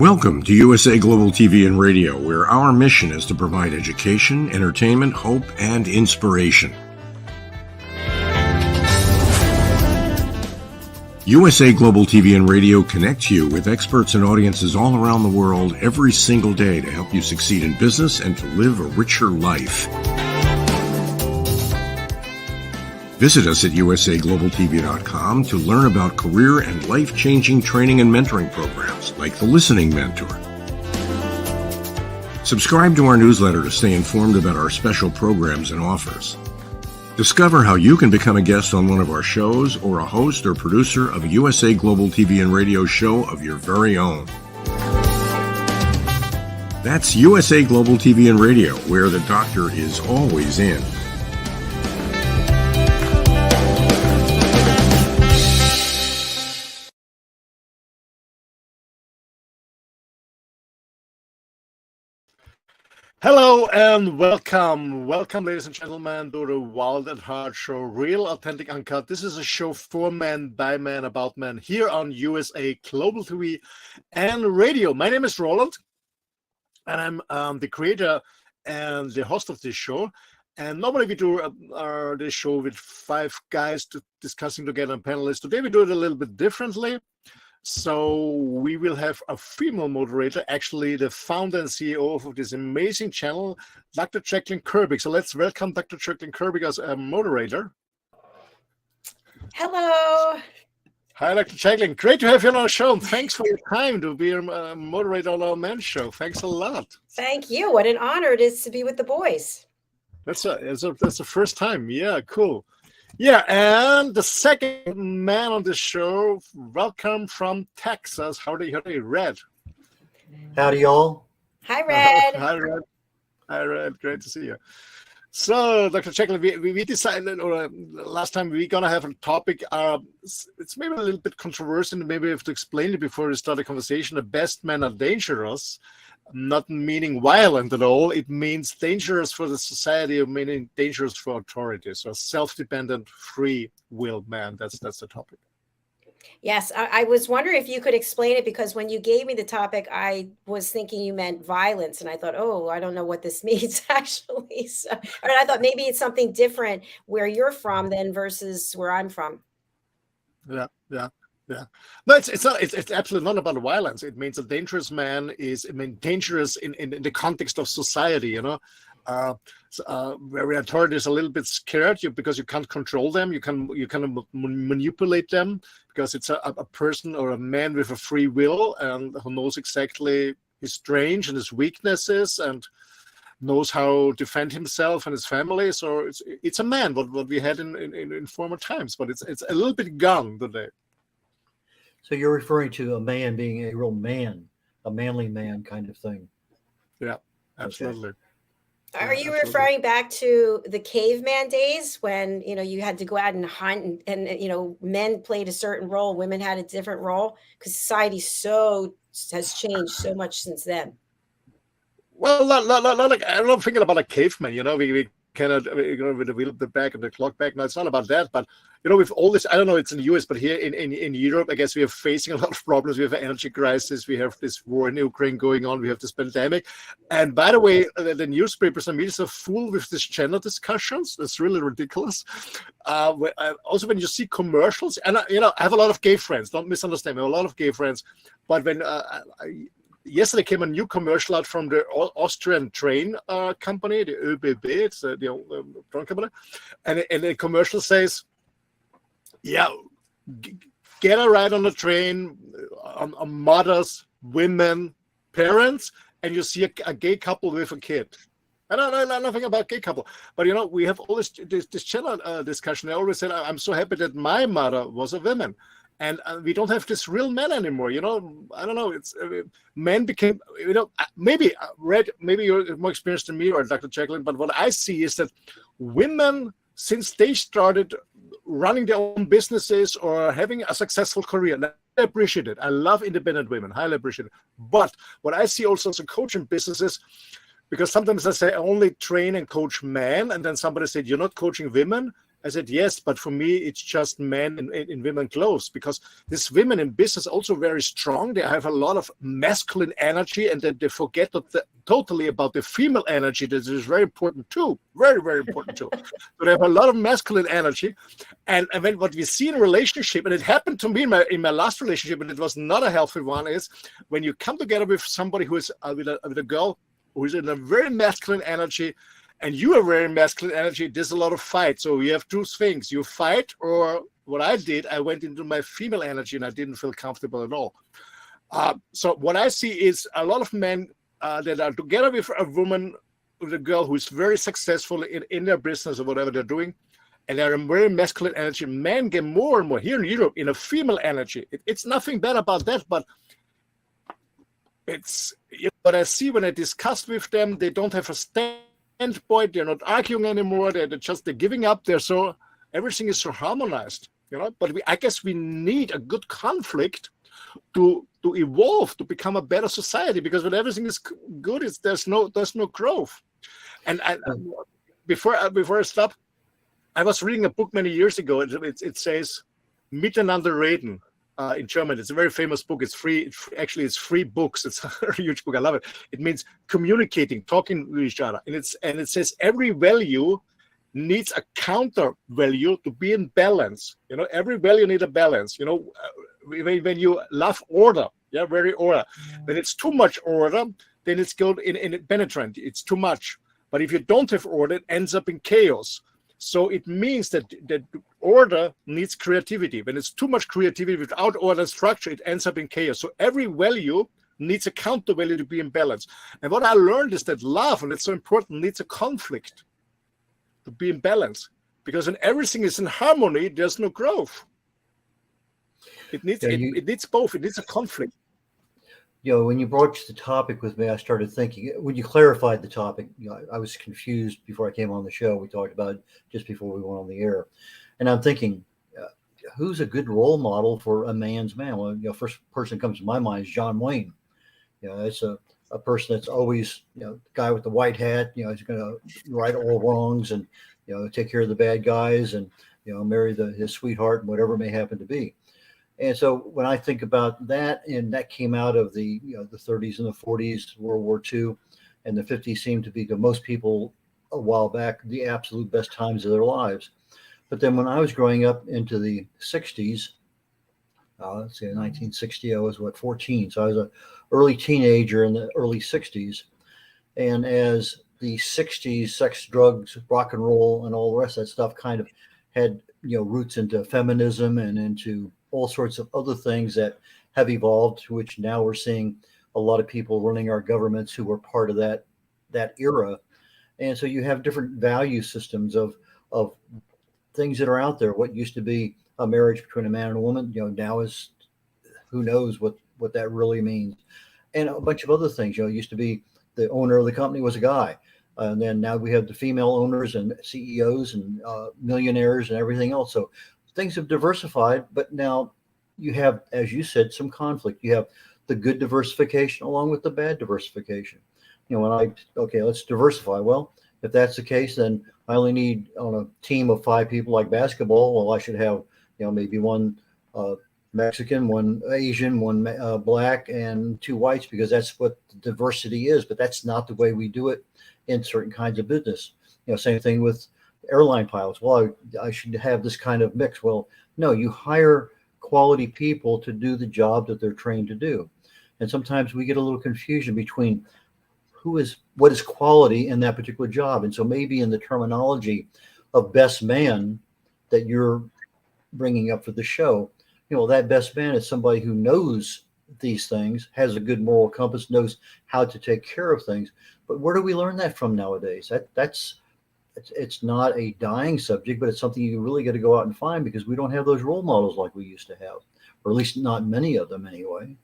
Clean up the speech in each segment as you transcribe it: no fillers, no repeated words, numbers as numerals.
Welcome to USA Global TV and Radio, where our mission is to provide education, entertainment, hope, and inspiration. USA Global TV and Radio connects you with experts and audiences all around the world every single day to help you succeed in business and to live a richer life. Visit us at usaglobaltv.com to learn about career and life-changing training and mentoring programs like the Listening Mentor. Subscribe to our newsletter to stay informed about our special programs and offers. Discover how you can become a guest on one of our shows or a host or producer of a USA Global TV and Radio show of your very own. That's USA Global TV and Radio, where the doctor is always in. Hello and welcome, ladies and gentlemen, to the Wild at Heart show, Real, Authentic, Uncut. This is a show for men, by men, about men, here on USA Global TV and Radio. My name is Roland, and I'm the creator and the host of this show. And normally we do this show with 5 guys discussing together on panelists. Today we do it a little bit differently. So we will have a female moderator, actually the founder and CEO of this amazing channel, Dr. Jacqueline Kirby. So let's welcome Dr. Jacqueline Kirby as a moderator. Hello. Hi, Dr. Jacqueline. Great to have you on our show. Thanks for your time to be a moderator on our men's show. Thanks a lot. Thank you. What an honor it is to be with the boys. That's the first time. Yeah, cool. Yeah, and the second man on the show, welcome from Texas. Howdy, Red. Howdy, y'all. Hi, Red. Hi, Red. Hi, Red. Great to see you. So, Dr. Jacqueline, we decided, or last time, we're going to have a topic. It's maybe a little bit controversial, and maybe we have to explain it before we start the conversation. The best men are dangerous. Not meaning violent at all. It means dangerous for the society, or meaning dangerous for authority. So self-dependent, free will man. That's the topic. Yes, I was wondering if you could explain it, because when you gave me the topic, I was thinking you meant violence, and I thought, oh, I don't know what this means actually. So, and I thought maybe it's something different where you're from than versus where I'm from. Yeah. No, it's absolutely not about violence. It means a dangerous man is, dangerous in the context of society, where authority is a little bit scared because you can't control them. You can manipulate them because it's a person or a man with a free will and who knows exactly his strengths and his weaknesses and knows how to defend himself and his family. So it's a man, what we had in former times, but it's a little bit gone today. So you're referring to a man being a real man, a manly man kind of thing. Yeah, absolutely. Okay. Are you referring back to the caveman days when, you had to go out and hunt and men played a certain role, women had a different role? Because society has changed so much since then. Well, not like, I'm not thinking about a caveman, we kind of, with the wheel back and the clock back. No, it's not about that. But, with all this, I don't know, it's in the US, but here in Europe, I guess we are facing a lot of problems. We have an energy crisis. We have this war in Ukraine going on. We have this pandemic. And by the way, the newspapers and media are full with this gender discussions. That's really ridiculous. Also, when you see commercials, and I have a lot of gay friends. Don't misunderstand me. I have a lot of gay friends. But when yesterday came a new commercial out from the Austrian train company, the ÖBB, it's the train company, and the commercial says, "Yeah, get a ride on the train, on mothers, women, parents, and you see a gay couple with a kid." I don't know nothing about gay couple, but we have all this channel discussion. I always said, "I'm so happy that my mother was a woman." And we don't have this real men anymore, I don't know. It's men became, maybe Red, maybe you're more experienced than me or Dr. Jacqueline, but what I see is that women, since they started running their own businesses or having a successful career, I appreciate it. I love independent women, highly appreciate it. But what I see also as a coaching businesses, because sometimes I say I only train and coach men, and then somebody said, you're not coaching women. I said, yes, but for me, it's just men in women clothes, because these women in business are also very strong. They have a lot of masculine energy, and then they forget totally about the female energy. That is very important too. Very, very important too. So they have a lot of masculine energy. And when what we see in a relationship, and it happened to me in my last relationship, and it was not a healthy one, is when you come together with somebody who is with a girl who is in a very masculine energy, and you are very masculine energy, there's a lot of fight. So you have two things. You fight, or what I did, I went into my female energy and I didn't feel comfortable at all. So what I see is a lot of men that are together with a woman, with a girl who's very successful in their business or whatever they're doing, and they're in very masculine energy. Men get more and more here in Europe in a female energy. It's nothing bad about that, but it's what I see when I discuss with them. They don't have a standpoint. They're not arguing anymore. They're giving up. Everything is so harmonized, But I guess we need a good conflict to evolve, to become a better society. Because when everything is good, there's no growth. And before I stop, I was reading a book many years ago. It says "Miteinander reden." In German, it's a very famous book. It's free. It's free books. It's a huge book. I love it. It means communicating, talking with each other, and it says every value needs a counter value to be in balance. Every value needs a balance. When you love order, very order. When it's too much order, then it's good in penetrant. It's too much. But if you don't have order, it ends up in chaos. So it means that order needs creativity. When it's too much creativity without order and structure, it ends up in chaos. So every value needs a counter value to be in balance. And what I learned is that love, and it's so important, needs a conflict to be in balance. Because when everything is in harmony, there's no growth. It needs it needs both. It needs a conflict. When you broached the topic with me, I started thinking, when you clarified the topic, I was confused before I came on the show. We talked about it just before we went on the air. And I'm thinking, who's a good role model for a man's man? Well, first person comes to my mind is John Wayne. It's a person that's always, the guy with the white hat, he's going to right all wrongs and, take care of the bad guys and, marry his sweetheart and whatever it may happen to be. And so when I think about that, and that came out of the 30s and the 40s, World War II, and the 50s seemed to be, to most people a while back, the absolute best times of their lives. But then when I was growing up into the 60s, let's say 1960, I was 14. So I was an early teenager in the early 60s. And as the 60s, sex, drugs, rock and roll, and all the rest of that stuff kind of had, roots into feminism and into all sorts of other things that have evolved, which now we're seeing a lot of people running our governments who were part of that era. And so you have different value systems of things that are out there. What used to be a marriage between a man and a woman, now is, who knows what that really means. And a bunch of other things, it used to be the owner of the company was a guy. And then now we have the female owners and CEOs and millionaires and everything else. So things have diversified, but now you have, as you said, some conflict. You have the good diversification along with the bad diversification. Let's diversify. Well, if that's the case, then I only need, on a team of 5 people like basketball, well, I should have, maybe one Mexican, one Asian, one black, and 2 whites, because that's what diversity is. But that's not the way we do it in certain kinds of business. Same thing with airline pilots. Well, I should have this kind of mix. Well, no, you hire quality people to do the job that they're trained to do. And sometimes we get a little confusion between what is quality in that particular job. And so maybe in the terminology of best man that you're bringing up for the show, that best man is somebody who knows these things, has a good moral compass, knows how to take care of things. But where do we learn that from nowadays? It's not a dying subject, but it's something you really got to go out and find, because we don't have those role models like we used to have, or at least not many of them anyway.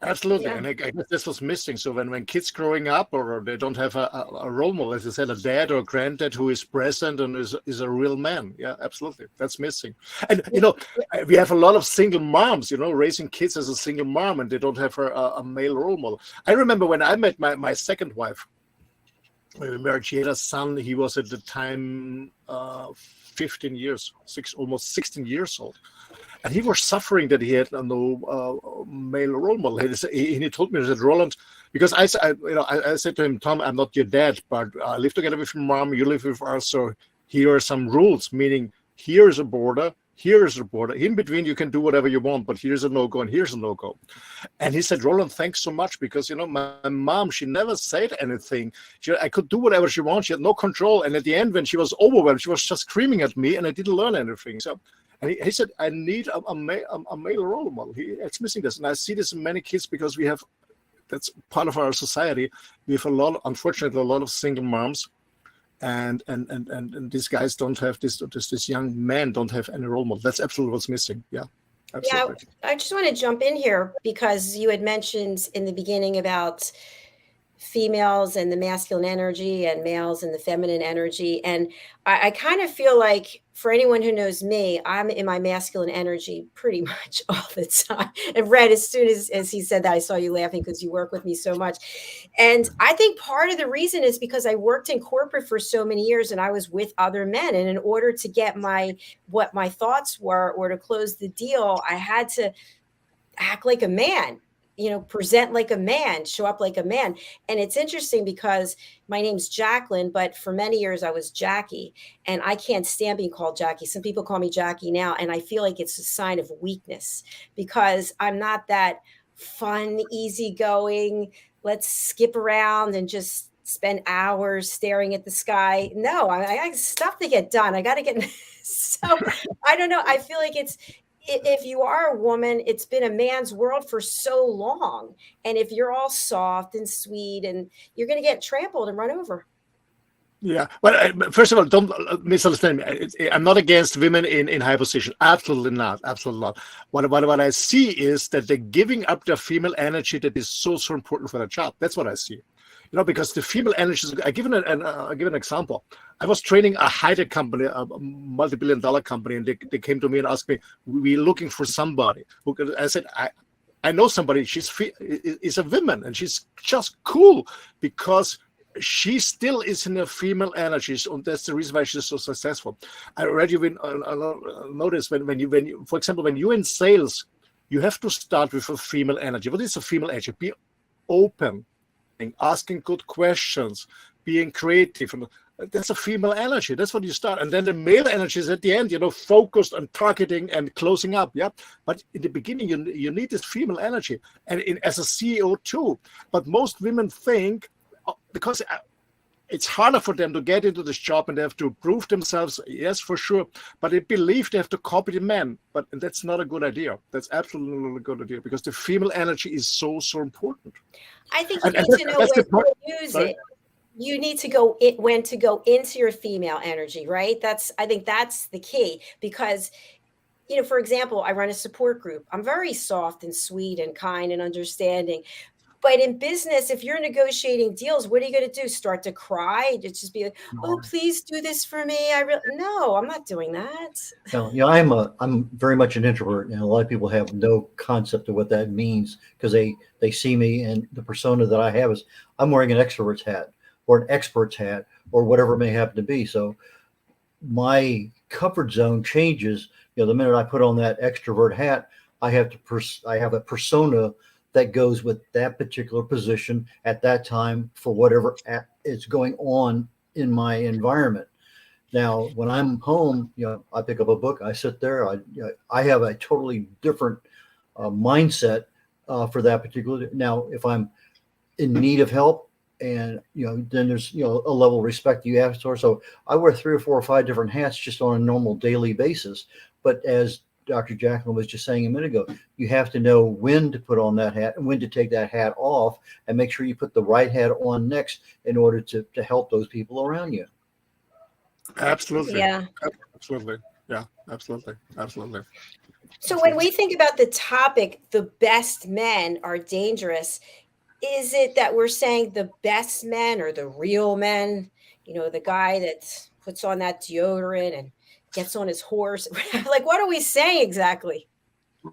Absolutely. Yeah. And I guess this was missing. So when kids growing up, or they don't have a role model, as I said, a dad or a granddad who is present and is a real man. Yeah, absolutely. That's missing. And, we have a lot of single moms, raising kids as a single mom, and they don't have a male role model. I remember when I met my second wife, when we married, she had a son. He was at the time 15 years, almost 16 years old. And he was suffering that he had no male role model. He told me, he said, Roland, because I said to him, Tom, I'm not your dad, but I live together with your mom, you live with us, so here are some rules, meaning here's a border, here's a border. In between, you can do whatever you want, but here's a no-go and here's a no-go. And he said, Roland, thanks so much, because, my mom, she never said anything. I could do whatever she wanted. She had no control. And at the end, when she was overwhelmed, she was just screaming at me, and I didn't learn anything. So, and he said, I need a male role model. It's missing this. And I see this in many kids, because that's part of our society. We have unfortunately, a lot of single moms. And these guys don't have this young men don't have any role model. That's absolutely what's missing. Yeah, absolutely. Yeah, I just want to jump in here, because you had mentioned in the beginning about females and the masculine energy and males and the feminine energy. And I kind of feel like, for anyone who knows me, I'm in my masculine energy pretty much all the time. And Red, as soon as he said that, I saw you laughing, because you work with me so much. And I think part of the reason is because I worked in corporate for so many years, and I was with other men. And in order to get what my thoughts were, or to close the deal, I had to act like a man. Present like a man, show up like a man. And it's interesting, because my name's Jacqueline, but for many years I was Jackie, and I can't stand being called Jackie. Some people call me Jackie now, and I feel like it's a sign of weakness, because I'm not that fun, easygoing, let's skip around and just spend hours staring at the sky. No, I got stuff to get done. I got to get, so I don't know. I feel like if you are a woman, it's been a man's world for so long. And if you're all soft and sweet, and you're going to get trampled and run over. Yeah. Well, first of all, don't misunderstand me. I'm not against women in high position. Absolutely not. Absolutely not. What I see is that they're giving up their female energy that is so important for their job. That's what I see. Because the female energy is, I give an example. I was training a high-tech company, a multi-billion-dollar company, and they came to me and asked me, we're looking for somebody. I said, I know somebody, is a woman, and she's just cool, because she still is in her female energy, and that's the reason why she's so successful. I already noticed when you, for example, when you're in sales, you have to start with a female energy. What is a female energy? Be open, asking good questions, being creative. That's a female energy. That's what you start. And then the male energy is at the end, focused on targeting and closing up. Yeah. But in the beginning, you need this female energy, and as a CEO too. But most women think, because it's harder for them to get into this job, and they have to prove themselves. Yes, for sure. But they believe they have to copy the men. But that's not a good idea. That's absolutely not a good idea, because the female energy is so important. I think you need to know when to use it. You need to go when to go into your female energy, right? I think that's the key, because, for example, I run a support group. I'm very soft and sweet and kind and understanding. But in business, if you're negotiating deals, what are you going to do? Start to cry? Just be like, oh, please do this for me. No, I'm not doing that. No, I'm very much an introvert, and a lot of people have no concept of what that means, because they see me, and the persona that I have is I'm wearing an extrovert's hat or an expert's hat or whatever it may happen to be. So my comfort zone changes. The minute I put on that extrovert hat, I have a persona that goes with that particular position at that time for whatever is going on in my environment. Now, when I'm home, I pick up a book, I sit there, I have a totally different mindset for that particular. Now, if I'm in need of help, and then there's a level of respect you have for. So I wear 3 or 4 or 5 different hats just on a normal daily basis. But as Dr. Jacqueline was just saying a minute ago, you have to know when to put on that hat and when to take that hat off, and make sure you put the right hat on next in order to help those people around you. Absolutely. Yeah. Absolutely. Yeah, absolutely. Absolutely. So when we think about the topic, the best men are dangerous, is it that we're saying the best men are the real men? The guy that puts on that deodorant and gets on his horse. Like, what are we saying exactly?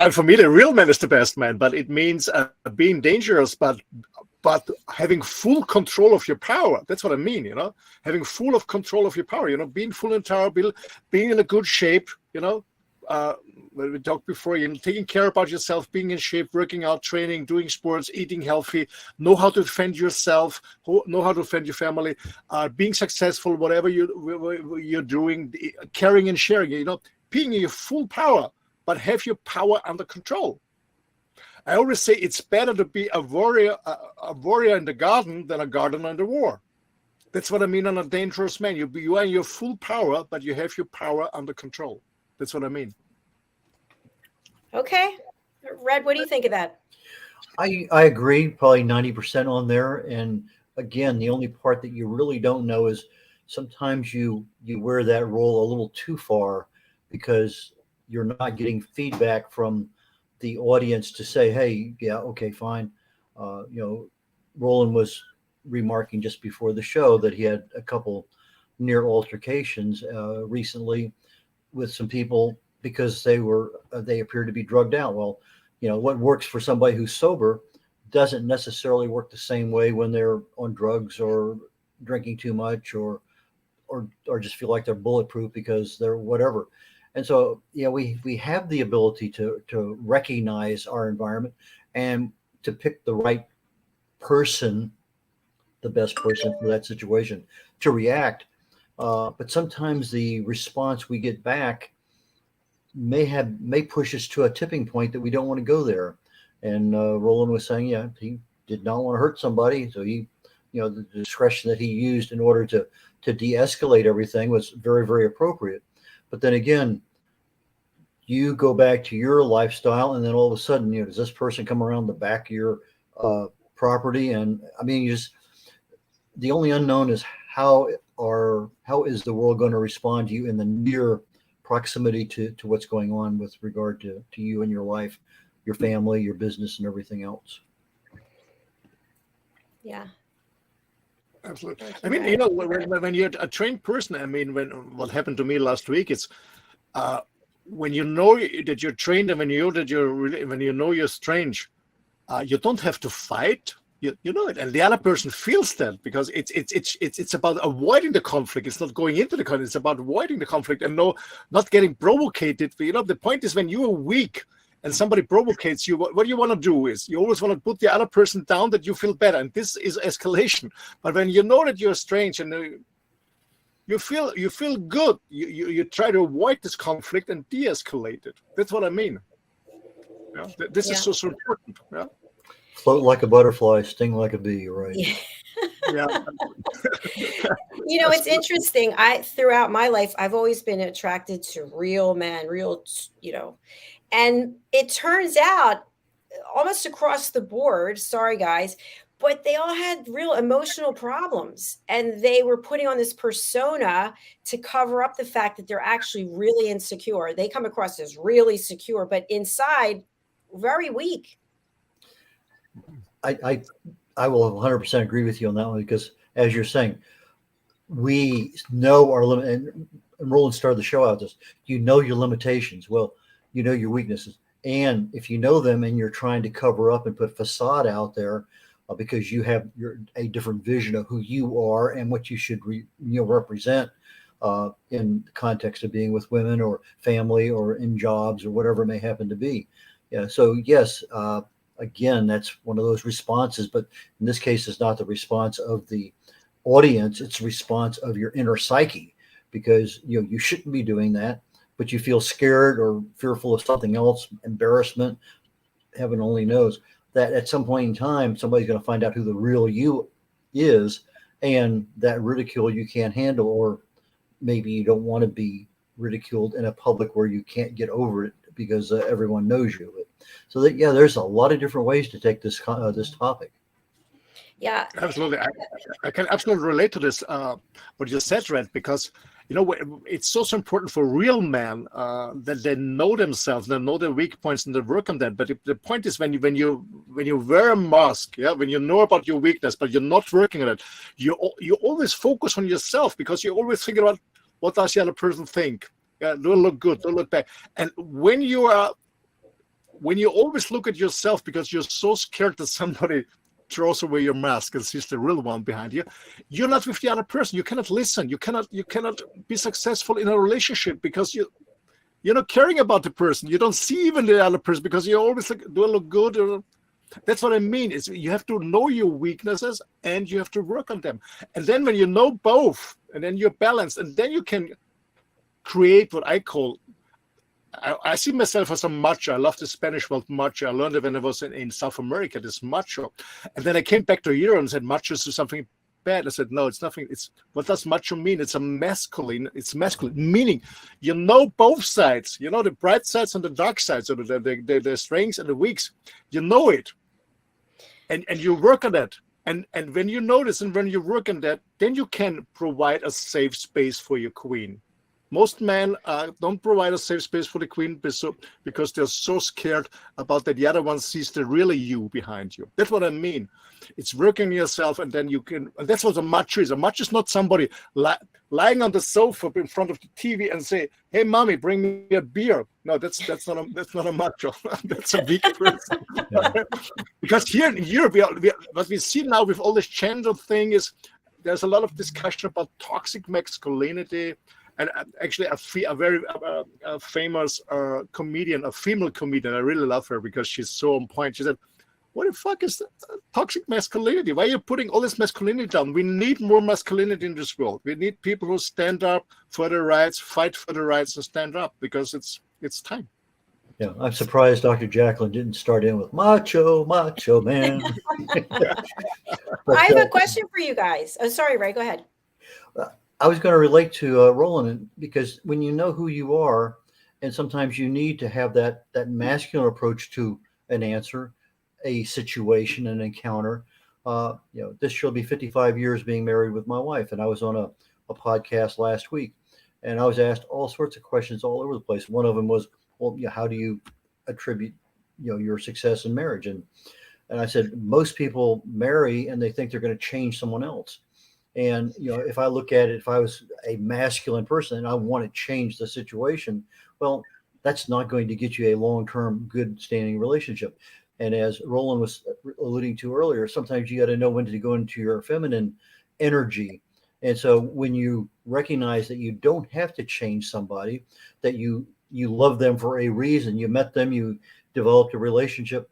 And for me, the real man is the best man, but it means being dangerous, but but having full control of your power. That's what I mean, you know, having full of control of your power, you know, being full in power, being in a good shape, you know, when we talked before, you know, taking care about yourself, being in shape, working out, training, doing sports, eating healthy, know how to defend yourself, know how to defend your family, being successful, whatever you're doing, caring and sharing, you know, being in your full power, but have your power under control. I always say it's better to be a warrior in the garden than a gardener in the war. That's what I mean on a dangerous man. You are in your full power, but you have your power under control. That's what I mean. Okay. Red, what do you think of that? I agree, probably 90% on there. And again, the only part that you really don't know is sometimes you wear that role a little too far because you're not getting feedback from the audience to say, hey, yeah, okay, fine. You know, Roland was remarking just before the show that he had a couple near altercations recently with some people because they appeared to be drugged out. Well, you know, what works for somebody who's sober doesn't necessarily work the same way when they're on drugs or drinking too much or just feel like they're bulletproof because they're whatever. And so, yeah, we have the ability to recognize our environment and to pick the right person, the best person for that situation to react. But sometimes the response we get back may push us to a tipping point that we don't want to go there. And Roland was saying, yeah, he did not want to hurt somebody. So he, you know, the discretion that he used in order to de-escalate everything was very, very appropriate. But then again, you go back to your lifestyle and then all of a sudden, you know, does this person come around the back of your property? And I mean, the only unknown is how is the world going to respond to you in the near proximity to what's going on with regard to you and your life, your family, your business, and everything else. Yeah. Absolutely. I mean, you know, when you're a trained person, I mean, what happened to me last week, it's when you know that you're trained and when you know you're strange, you don't have to fight. You know it, and the other person feels that because it's about avoiding the conflict. It's not going into the conflict. It's about avoiding the conflict and not getting provocated. But, you know, the point is when you are weak and somebody provocates you, what you want to do is you always want to put the other person down that you feel better, and this is escalation. But when you know that you're strange and you feel good, you try to avoid this conflict and de-escalate it. That's what I mean. Yeah? This is so important. Yeah. Float like a butterfly, sting like a bee, right? Yeah. Yeah. You know, it's interesting. Throughout my life, I've always been attracted to real men, you know, and it turns out almost across the board, sorry guys, but they all had real emotional problems and they were putting on this persona to cover up the fact that they're actually really insecure. They come across as really secure, but inside very weak. I will 100% agree with you on that one because, as you're saying, we know our limit. And Roland started the show out with this. You know your limitations. Well, you know your weaknesses. And if you know them and you're trying to cover up and put facade out there because you have a different vision of who you are and what you should represent in the context of being with women or family or in jobs or whatever it may happen to be. Yeah. So yes. Again, that's one of those responses, but in this case, it's not the response of the audience. It's the response of your inner psyche because you shouldn't be doing that, but you feel scared or fearful of something else, embarrassment, heaven only knows that at some point in time, somebody's going to find out who the real you is, and that ridicule you can't handle, or maybe you don't want to be ridiculed in a public where you can't get over it because everyone knows you. So that, yeah, there's a lot of different ways to take this topic. Yeah, absolutely. I can absolutely relate to this, what you said, Red, because, you know, it's so important for real men that they know themselves, they know their weak points and they work on that. But the point is when you wear a mask, yeah, when you know about your weakness, but you're not working on it, you always focus on yourself because you always think about what does the other person think. Yeah, do it look good, do it look bad. And when you always look at yourself because you're so scared that somebody throws away your mask and sees the real one behind you, you're not with the other person. You cannot listen. You cannot be successful in a relationship because you're not caring about the person. You don't see even the other person because you always do I look good? Or, that's what I mean. Is you have to know your weaknesses and you have to work on them. And then when you know both, and then you're balanced, and then you can create what I call. I see myself as a macho. I love the Spanish word macho. I learned it when I was in South America, this macho. And then I came back to Europe and said macho is something bad. I said, no, it's nothing. It's what does macho mean? It's masculine, meaning you know both sides. You know the bright sides and the dark sides, or the strengths and the weaks. You know it. And you work on that. And when you notice and when you work on that, then you can provide a safe space for your queen. Most men don't provide a safe space for the queen because they're so scared about that the other one sees the really you behind you. That's what I mean. It's working yourself, and then you can. And that's what a macho is. A macho is not somebody lying on the sofa in front of the TV and say, "Hey, mommy, bring me a beer." No, that's not a macho. That's a weak person. Because here in Europe, what we see now with all this gender thing is there's a lot of discussion about toxic masculinity. And actually, a very famous comedian, a female comedian, I really love her because she's so on point. She said, what the fuck is toxic masculinity? Why are you putting all this masculinity down? We need more masculinity in this world. We need people who stand up for their rights, fight for their rights, and stand up because it's time. Yeah, I'm surprised Dr. Jacqueline didn't start in with macho man. I have a question for you guys. Oh, sorry, Ray, go ahead. I was going to relate to Roland, because when you know who you are, and sometimes you need to have that masculine approach to an answer, a situation, an encounter. This will be 55 years being married with my wife, and I was on a podcast last week, and I was asked all sorts of questions all over the place. One of them was, well, how do you attribute your success in marriage? And I said, most people marry and they think they're going to change someone else. And, if I look at it, if I was a masculine person and I want to change the situation, well, that's not going to get you a long-term good standing relationship. And as Roland was alluding to earlier, sometimes you got to know when to go into your feminine energy. And so when you recognize that you don't have to change somebody, that you love them for a reason, you met them, you developed a relationship,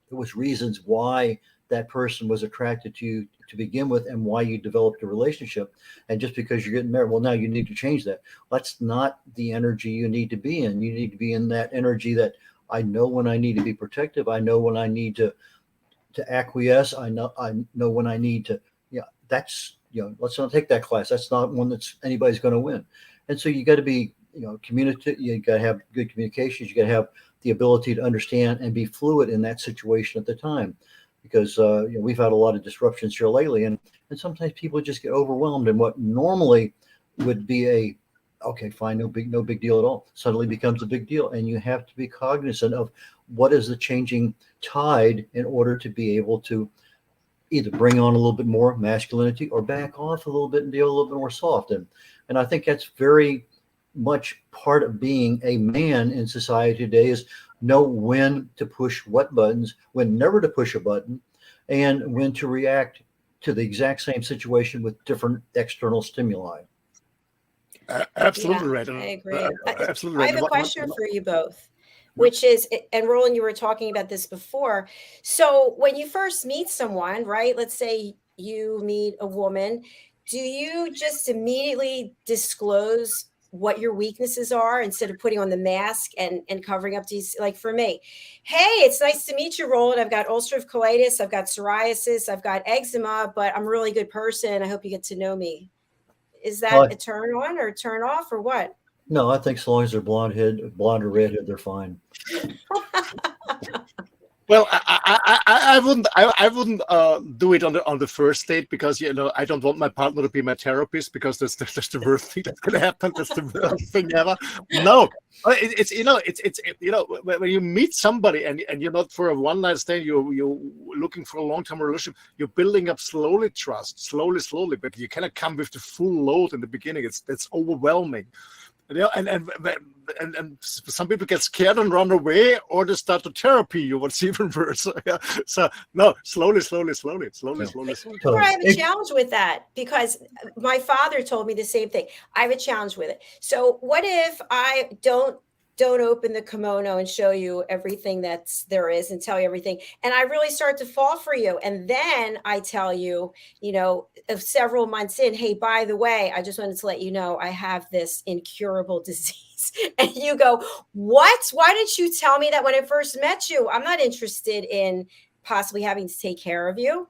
there was reasons why that person was attracted to you to begin with and why you developed a relationship. And just because you're getting married, well, now you need to change that. That's not the energy you need to be in. You need to be in that energy that I know when I need to be protective. I know when I need to acquiesce. I know when I need to, that's, let's not take that class. That's not one that's anybody's going to win. And so you got to be, communicative. You got to have good communications. You got to have the ability to understand and be fluid in that situation at the time. Because we've had a lot of disruptions here lately, and sometimes people just get overwhelmed, and what normally would be okay, fine, no big deal at all, suddenly becomes a big deal, and you have to be cognizant of what is the changing tide in order to be able to either bring on a little bit more masculinity or back off a little bit and be a little bit more soft. And I think that's very much part of being a man in society today, is know when to push what buttons, when never to push a button, and when to react to the exact same situation with different external stimuli. Absolutely right. I agree. Absolutely right. I have a question for you both, which is, and Roland, you were talking about this before. So when you first meet someone, right, let's say you meet a woman, do you just immediately disclose what your weaknesses are instead of putting on the mask and covering up these? Like for me, hey, it's nice to meet you, Roland. I've got ulcerative colitis, I've got psoriasis, I've got eczema, but I'm a really good person. I hope you get to know me. Is that a turn on or turn off or what? No, I think as long as they're blonde or redhead, they're fine. Well, I wouldn't do it on the first date, because I don't want my partner to be my therapist, because that's the worst thing that's gonna happen. That's the worst thing ever. No, it's when you meet somebody and you're not for a one night stand, you're looking for a long term relationship. You're building up slowly trust, slowly, but you cannot come with the full load in the beginning. It's overwhelming. Yeah, and some people get scared and run away, or they start to therapy you. What's even worse? Yeah. So no, slowly. Or I have a challenge with that because my father told me the same thing. I have a challenge with it. So what if I don't open the kimono and show you everything there is and tell you everything, and I really start to fall for you, and then I tell you, of several months in, hey, by the way, I just wanted to let you know I have this incurable disease. And you go, what? Why didn't you tell me that when I first met you? I'm not interested in possibly having to take care of you.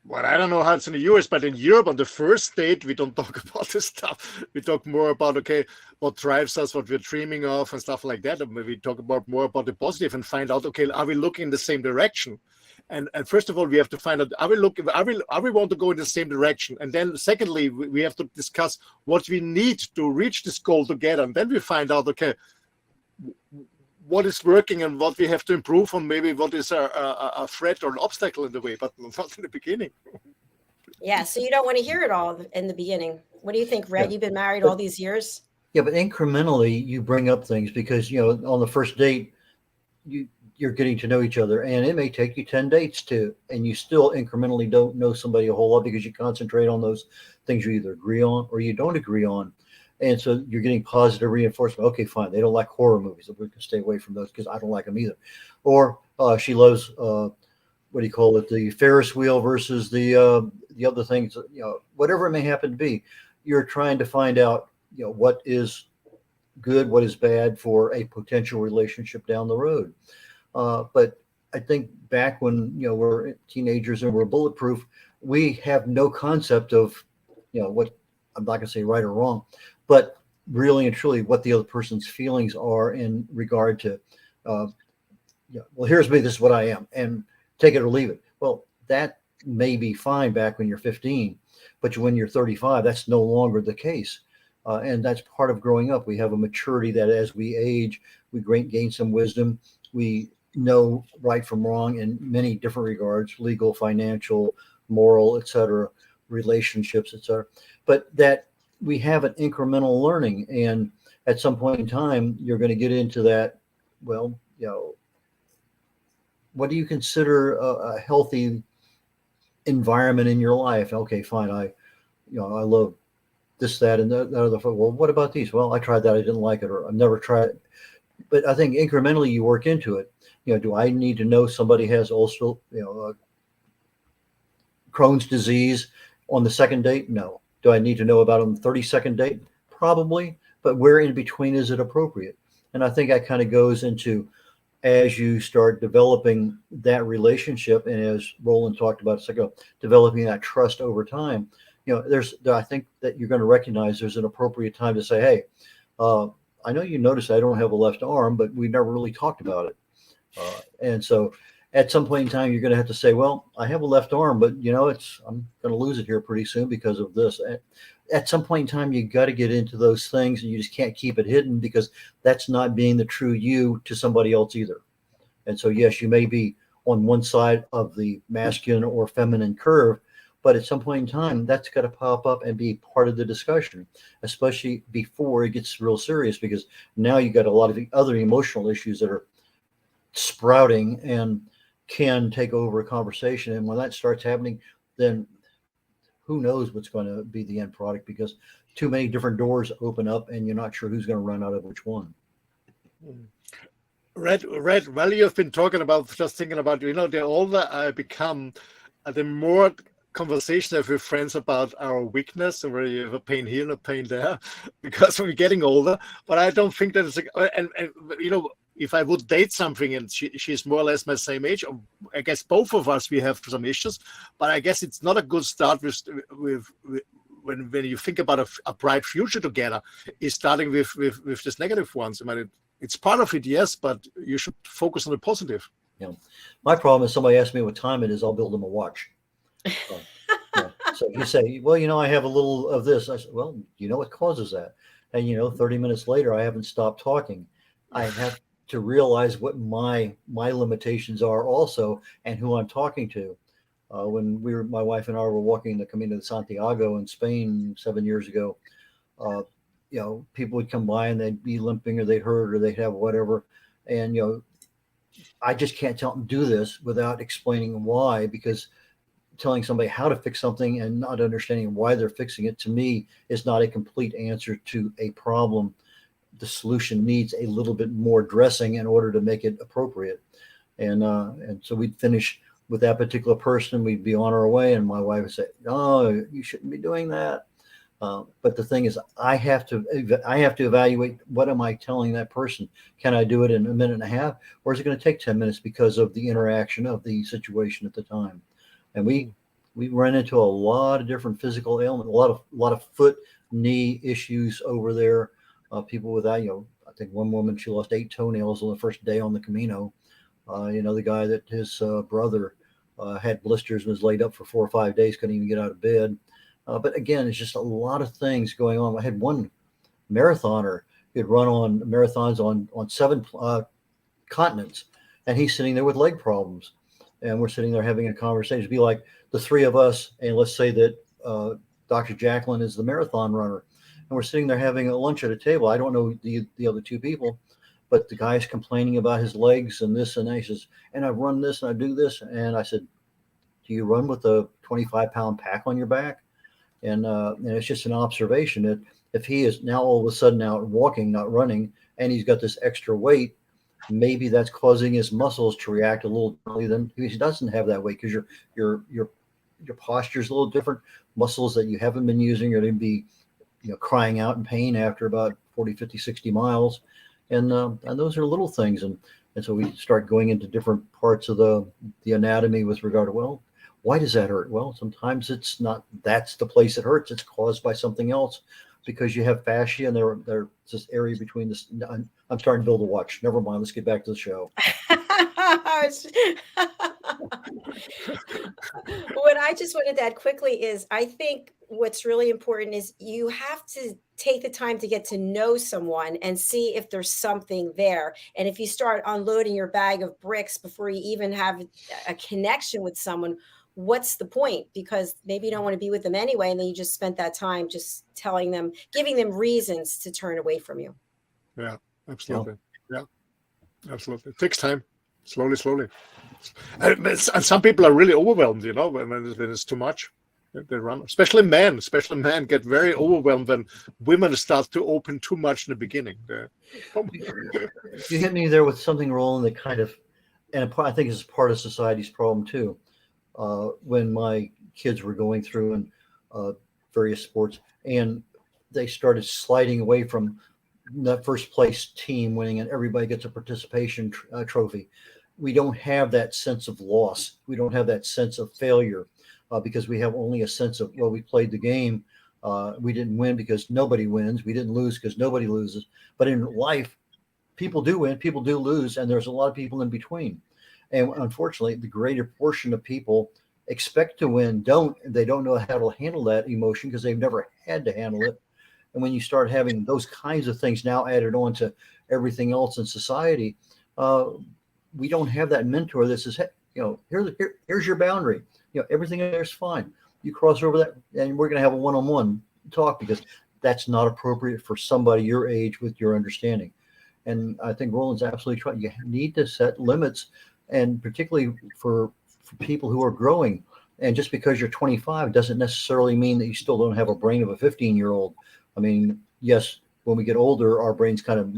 Well, I don't know how it's in the US, but in Europe, on the first date, we don't talk about this stuff. We talk more about, okay, what drives us, what we're dreaming of, and stuff like that. And we talk about more about the positive and find out, okay, are we looking in the same direction? And first of all, we have to find out, are we want to go in the same direction? And then secondly, we have to discuss what we need to reach this goal together. And then we find out, okay, what is working and what we have to improve on, maybe what is a threat or an obstacle in the way, but not in the beginning. Yeah, so you don't want to hear it all in the beginning. What do you think, Red? Yeah. You've been married all these years? Yeah, but incrementally you bring up things because, on the first date, you're getting to know each other, and it may take you 10 dates and you still incrementally don't know somebody a whole lot because you concentrate on those things you either agree on or you don't agree on. And so you're getting positive reinforcement. Okay, fine. They don't like horror movies. We can stay away from those because I don't like them either. Or she loves, the Ferris wheel versus the other things, whatever it may happen to be. You're trying to find out, what is good, what is bad for a potential relationship down the road. But I think back when, we're teenagers and we're bulletproof, we have no concept of, what, I'm not going to say right or wrong, but really and truly what the other person's feelings are in regard to, well, here's me, this is what I am, and take it or leave it. Well, that may be fine back when you're 15, but when you're 35, that's no longer the case. And that's part of growing up. We have a maturity that as we age, we gain some wisdom. We know right from wrong in many different regards, legal, financial, moral, etc., relationships, etc. But that we have an incremental learning, and at some point in time, you're going to get into that. Well, what do you consider a healthy environment in your life? Okay, fine. I love this, that, and that other. Well, what about these? Well, I tried that. I didn't like it, or I've never tried it. But I think incrementally you work into it. Do I need to know somebody has also, Crohn's disease on the second date? No. Do I need to know about it on the 32nd date? Probably. But where in between is it appropriate? And I think that kind of goes into, as you start developing that relationship, and as Roland talked about a second ago, developing that trust over time, I think that you're going to recognize there's an appropriate time to say, hey, I know you noticed I don't have a left arm, but we never really talked about it. And so at some point in time, you're going to have to say, well, I have a left arm, but I'm going to lose it here pretty soon because of this. At some point in time, you got to get into those things, and you just can't keep it hidden, because that's not being the true you to somebody else either. And so, yes, you may be on one side of the masculine or feminine curve, but at some point in time, that's got to pop up and be part of the discussion, especially before it gets real serious, because now you got a lot of the other emotional issues that are sprouting and can take over a conversation. And when that starts happening, then who knows what's going to be the end product, because too many different doors open up and you're not sure who's going to run out of which one. Red, well, you've been talking about, just thinking about, the older I become, the more conversation I have with friends about our weakness, and where you have a pain here and a pain there, because we're getting older. But I don't think that it's and if I would date something and she's more or less my same age, I guess both of us, we have some issues, but I guess it's not a good start with when you think about a bright future together, is starting with these negative ones. I mean, it's part of it, yes, but you should focus on the positive. My problem is, somebody asks me what time it is, I'll build them a watch. So you say, well, I have a little of this. I said, well, what causes that? And 30 minutes later, I haven't stopped talking. I have to realize what my limitations are also, and who I'm talking to. When my wife and I were walking the Camino de Santiago in Spain 7 years ago, people would come by and they'd be limping or they'd hurt or they'd have whatever. And, I just can't tell them do this without explaining why, because telling somebody how to fix something and not understanding why they're fixing it, to me, is not a complete answer to a problem. The solution needs a little bit more dressing in order to make it appropriate. And so we'd finish with that particular person. We'd be on our way, and my wife would say, "No, you shouldn't be doing that." But the thing is, I have to evaluate, what am I telling that person? Can I do it in a minute and a half, or is it going to take 10 minutes because of the interaction of the situation at the time? And we ran into a lot of different physical ailments, a lot of foot, knee issues over there. People with that, I think one woman, she lost 8 toenails on the first day on the Camino. The guy that his brother had blisters and was laid up for 4 or 5 days, couldn't even get out of bed. But again, it's just a lot of things going on. I had one marathoner who had run on marathons on 7 continents, and he's sitting there with leg problems. And we're sitting there having a conversation. It'd be like the three of us, and let's say that Dr. Jacqueline is the marathon runner, and we're sitting there having a lunch at a table. I don't know the other 2 people, but the guy's complaining about his legs and this and that. He says, "And I run this and I do this." And I said, "Do you run with a 25-pound pack on your back?" And it's just an observation that if he is now all of a sudden out walking, not running, and he's got this extra weight, maybe that's causing his muscles to react a little differently than if he doesn't have that weight, because your posture is a little different. Muscles that you haven't been using are going to be crying out in pain after about 40, 50, 60 miles. And those are little things. And so we start going into different parts of the anatomy with regard to, well, why does that hurt? Well, sometimes it's not, that's the place it hurts. It's caused by something else, because you have fascia and there's this area between this. I'm starting to build a watch. Never mind. Let's get back to the show. What I just wanted to add quickly is, I think what's really important is you have to take the time to get to know someone and see if there's something there. And if you start unloading your bag of bricks before you even have a connection with someone, what's the point? Because maybe you don't want to be with them anyway, and then you just spent that time just telling them, giving them reasons to turn away from you. Yeah, absolutely. Yeah, absolutely. It takes time. Slowly. And some people are really overwhelmed, when it's too much. They run, especially men get very overwhelmed when women start to open too much in the beginning. You hit me there with something, Roland, that kind of, and I think it's part of society's problem too. When my kids were going through in various sports, and they started sliding away from that first place team winning and everybody gets a participation trophy, we don't have that sense of loss. We don't have that sense of failure, because we have only a sense of, well, we played the game. We didn't win because nobody wins. We didn't lose because nobody loses. But in life, people do win, people do lose, and there's a lot of people in between. And unfortunately, the greater portion of people expect to win, they don't know how to handle that emotion because they've never had to handle it. And when you start having those kinds of things now added on to everything else in society, we don't have that mentor that says, hey, here's your boundary. Everything there's fine. You cross over that, and we're going to have a one-on-one talk, because that's not appropriate for somebody your age with your understanding. And I think Roland's absolutely right. You need to set limits, and particularly for people who are growing. And just because you're 25 doesn't necessarily mean that you still don't have a brain of a 15-year-old. I mean, yes, when we get older, our brains kind of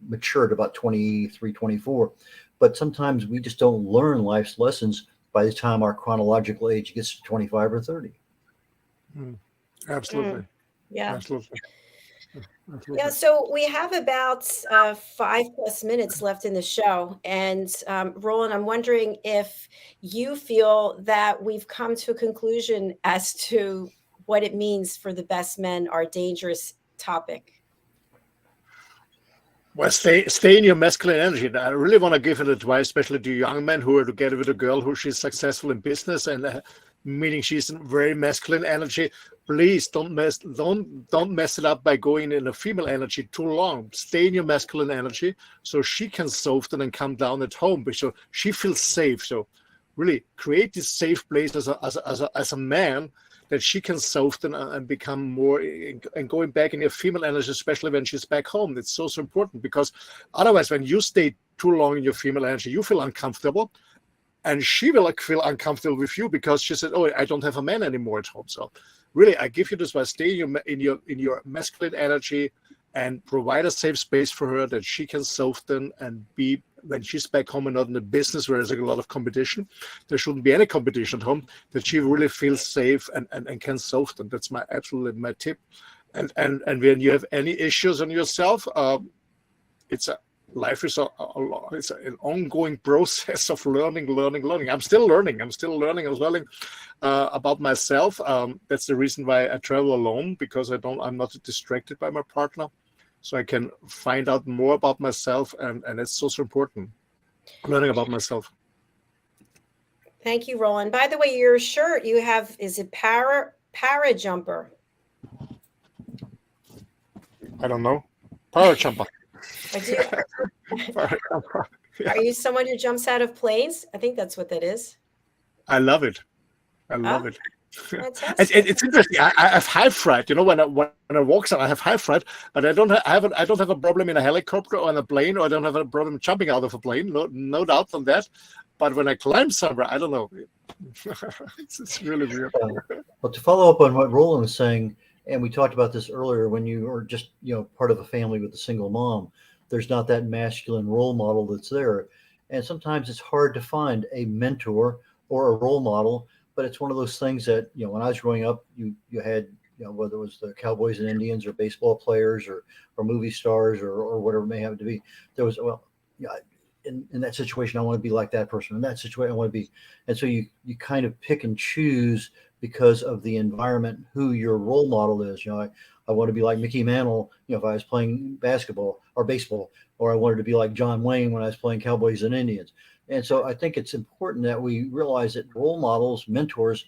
mature at about 23, 24. But sometimes we just don't learn life's lessons by the time our chronological age gets to 25 or 30. Absolutely. Yeah. Absolutely. Yeah, so we have about 5+ minutes left in the show. And Roland, I'm wondering if you feel that we've come to a conclusion as to what it means for the best men are dangerous topic. Well, stay in your masculine energy. I really want to give an advice, especially to young men who are together with a girl who she's successful in business, and meaning she's in very masculine energy. Please don't mess it up by going in a female energy too long. Stay in your masculine energy so she can soften and come down at home, so she feels safe. So really create this safe place as a man, that she can soften and become more, and going back in your female energy, especially when she's back home. It's so important, because otherwise when you stay too long in your female energy, you feel uncomfortable, and she will feel uncomfortable with you because she said, oh, I don't have a man anymore at home. So really, I give you this by staying in your masculine energy and provide a safe space for her that she can soften and be, when she's back home and not in the business where there's like a lot of competition. There shouldn't be any competition at home, that she really feels safe and can soften. That's absolutely my tip. And when you have any issues on yourself, life is it's an ongoing process of learning. I'm still learning. I was learning about myself. That's the reason why I travel alone, because I'm not distracted by my partner. So I can find out more about myself, and it's so important, learning about myself. Thank you, Roland. By the way, your shirt you have, is it para jumper? I don't know. Para jumper. Are you someone who jumps out of planes? I think that's what that is. I love it. I love it. Fantastic. It's interesting. I have high fright. You know, when I walk, I have high fright, but I don't have a problem in a helicopter or on a plane, or I don't have a problem jumping out of a plane. No doubt on that. But when I climb somewhere, I don't know. It's really weird. Well, to follow up on what Roland was saying, and we talked about this earlier, when you are just part of a family with a single mom, there's not that masculine role model that's there, and sometimes it's hard to find a mentor or a role model. But it's one of those things that, when I was growing up, you had, whether it was the Cowboys and Indians or baseball players or movie stars or whatever it may happen to be, there was, in that situation, I want to be like that person. In that situation, I want to be. And so you kind of pick and choose because of the environment, who your role model is. I want to be like Mickey Mantle, if I was playing basketball or baseball, or I wanted to be like John Wayne when I was playing Cowboys and Indians. And so I think it's important that we realize that role models, mentors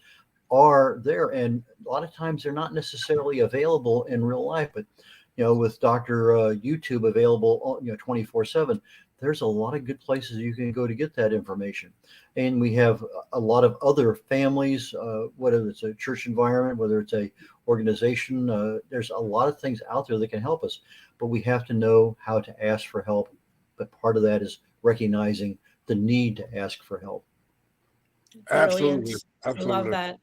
are there. And a lot of times they're not necessarily available in real life, but, with Dr. YouTube available, 24/7, there's a lot of good places you can go to get that information. And we have a lot of other families, whether it's a church environment, whether it's a organization, there's a lot of things out there that can help us, but we have to know how to ask for help. But part of that is recognizing the need to ask for help. Absolutely. I love that.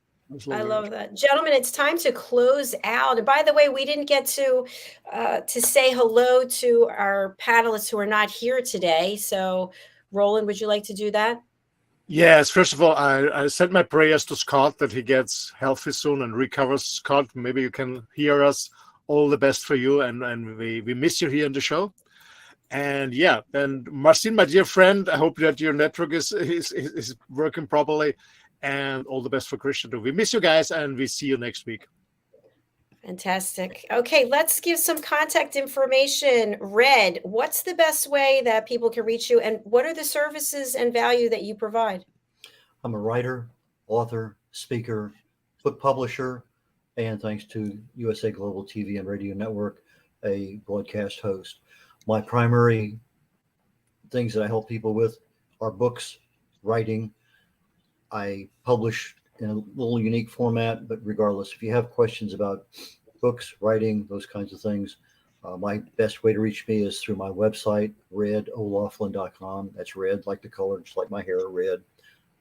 I love that. Gentlemen, it's time to close out. And by the way, we didn't get to say hello to our panelists who are not here today. So, Roland, would you like to do that? Yes. First of all, I sent my prayers to Scott that he gets healthy soon and recovers. Scott, maybe you can hear us. All the best for you. And we miss you here in the show. And yeah, and Marcin, my dear friend, I hope that your network is working properly, and all the best for Christian too. We miss you guys, and we see you next week. Fantastic. Okay, let's give some contact information. Red, what's the best way that people can reach you, and what are the services and value that you provide? I'm a writer, author, speaker, book publisher, and thanks to USA Global TV and Radio Network, a broadcast host. My primary things that I help people with are books, writing. I publish in a little unique format, but regardless, if you have questions about books, writing, those kinds of things, my best way to reach me is through my website, red.olaughlin.com. That's red, like the color, just like my hair, red,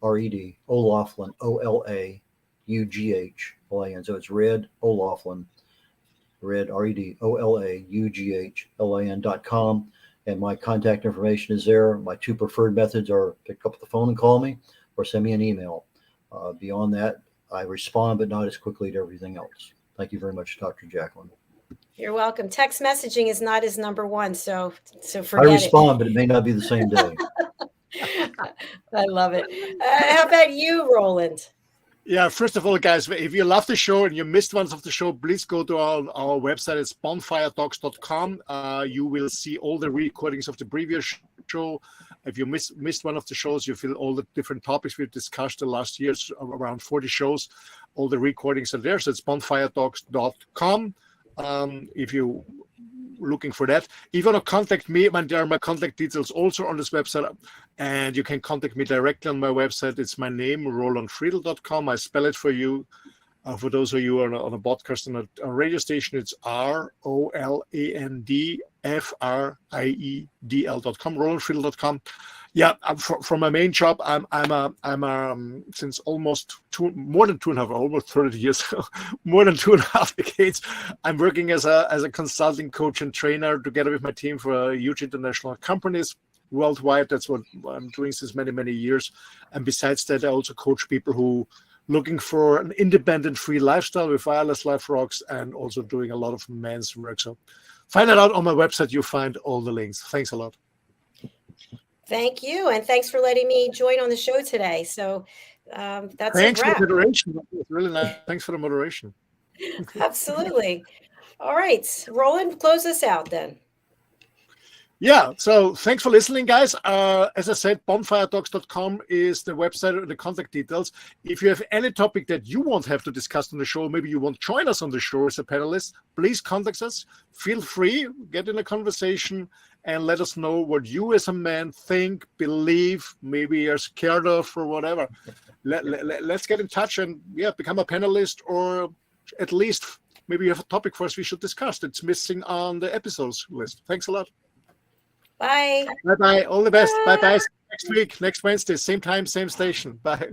R-E-D, O'Laughlin, O-L-A-U-G-H-L-A-N. So it's red.olaughlin. Red, RED.OLAUGHLAN.com. And my contact information is there. My two preferred methods are pick up the phone and call me, or send me an email. Beyond that, I respond, but not as quickly to everything else. Thank you very much, Dr. Jacqueline. You're welcome. Text messaging is not his number one, so forget I respond, but it may not be the same day. I love it. How about you, Roland? Yeah, first of all, guys, if you love the show and you missed one of the show, please go to our website. It's bonfiretalks.com. You will see all the recordings of the previous show. If you missed one of the shows, you feel all the different topics we've discussed the last years, around 40 shows. All the recordings are there. So it's bonfiretalks.com. If you looking for that. If you want to contact me, there are my contact details also on this website, and you can contact me directly on my website. It's my name, rolandfriedl.com. I spell it for you. For those of you on a podcast and a radio station, it's ROLANDFRIEDL.com, ROLANDFRIEDL.com. Yeah, from my main job, I'm since almost more than 2.5, almost 30 years, more than 2.5 decades. I'm working as a consulting coach and trainer together with my team for huge international companies worldwide. That's what I'm doing since many years. And besides that, I also coach people who looking for an independent, free lifestyle with wireless life rocks, and also doing a lot of men's work. So find that out on my website. You'll find all the links. Thanks a lot. Thank you, and thanks for letting me join on the show today. So that's thanks a wrap. for the moderation. Really nice. Thanks for the moderation. Absolutely. All right, Roland, close us out then. Yeah, so thanks for listening, guys. As I said, bonfiretalks.com is the website, the contact details. If you have any topic that you won't have to discuss on the show, maybe you won't join us on the show as a panelist, please contact us. Feel free, get in a conversation, and let us know what you as a man think, believe, maybe you're scared of, or whatever. Let's get in touch and become a panelist, or at least maybe you have a topic for us we should discuss that's missing on the episodes list. Thanks a lot. Bye. Bye-bye. All the best. Bye-bye. Next week, next Wednesday, same time, same station. Bye.